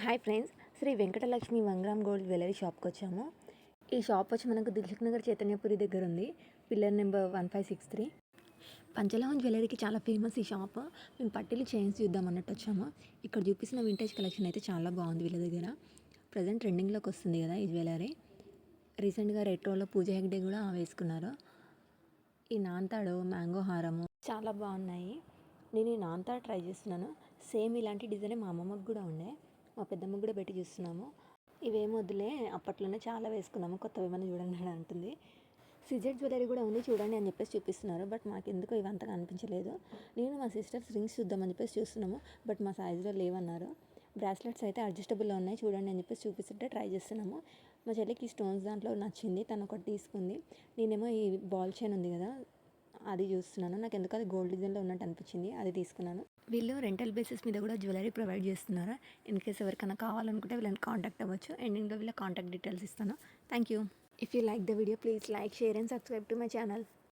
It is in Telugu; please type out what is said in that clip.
Hi friends, Shri Venkatalakshmi 1 gram gold jewellery షాప్కి వచ్చాము. ఈ షాప్ వచ్చి మనకు దిల్సుఖ్ నగర్ చైతన్యపురి దగ్గర ఉంది. Pillar number 1563. పంచలోహం జ్యువెలరీకి చాలా ఫేమస్ ఈ షాప్. మేము పట్టీలు చైన్స్ చూద్దాం అన్నట్టు వచ్చాము. ఇక్కడ చూపిస్తున్న వింటేజ్ కలెక్షన్ అయితే చాలా బాగుంది వీళ్ళ దగ్గర. ప్రజెంట్ ట్రెండింగ్లోకి వస్తుంది కదా ఈ జ్యువెలరీ. రీసెంట్గా రెట్రోలో పూజ హెగ్డే కూడా వేసుకున్నారు. ఈ నాంతాడు మ్యాంగో హారము చాలా బాగున్నాయి. నేను ఈ నాంతాడు ట్రై చేస్తున్నాను. సేమ్ ఇలాంటి డిజైన్ మా అమ్మమ్మకి కూడా ఉండే, మా పెద్దమ్మకి కూడా పెట్టి చూస్తున్నాము. ఇవేం వద్దులే, అప్పట్లోనే చాలా వేసుకున్నాము, కొత్తవి ఏమైనా చూడండి అని అంటుంది. సిజెడ్ జ్యువెలరీ కూడా ఉంది చూడండి అని చెప్పేసి చూపిస్తున్నారు. బట్ మాకు ఎందుకో ఇవంతగా అనిపించలేదు. నేను మా సిస్టర్స్ రింగ్స్ చూద్దామని చెప్పేసి చూస్తున్నాము. బట్ మా సైజులో లేవన్నారు. బ్రాస్లెట్స్ అయితే అడ్జస్టబుల్లో ఉన్నాయి చూడండి అని చెప్పేసి చూపిస్తుంటే ట్రై చేస్తున్నాము. మా చెల్లికి ఈ స్టోన్స్ దాంట్లో నచ్చింది, తను ఒకటి తీసుకుంది. నేనేమో ఈ బాల్ చైన్ ఉంది కదా అది చూస్తున్నాను. నాకు ఎందుకు అది గోల్డ్ డిజైన్లో ఉన్నట్టు అనిపించింది, అది తీసుకున్నాను. వీళ్ళు రెంటల్ బేసిస్ మీద కూడా జ్యువెలరీ ప్రొవైడ్ చేస్తున్నారు. ఇన్ కేస్ ఎవరికైనా కావాలనుకుంటే వీళ్ళని కాంటాక్ట్ అవ్వచ్చు. ఎండింగ్లో వీళ్ళ కాంటాక్ట్ డీటెయిల్స్ ఇస్తాను. Thank you. If you like the video please like, share and subscribe to my channel.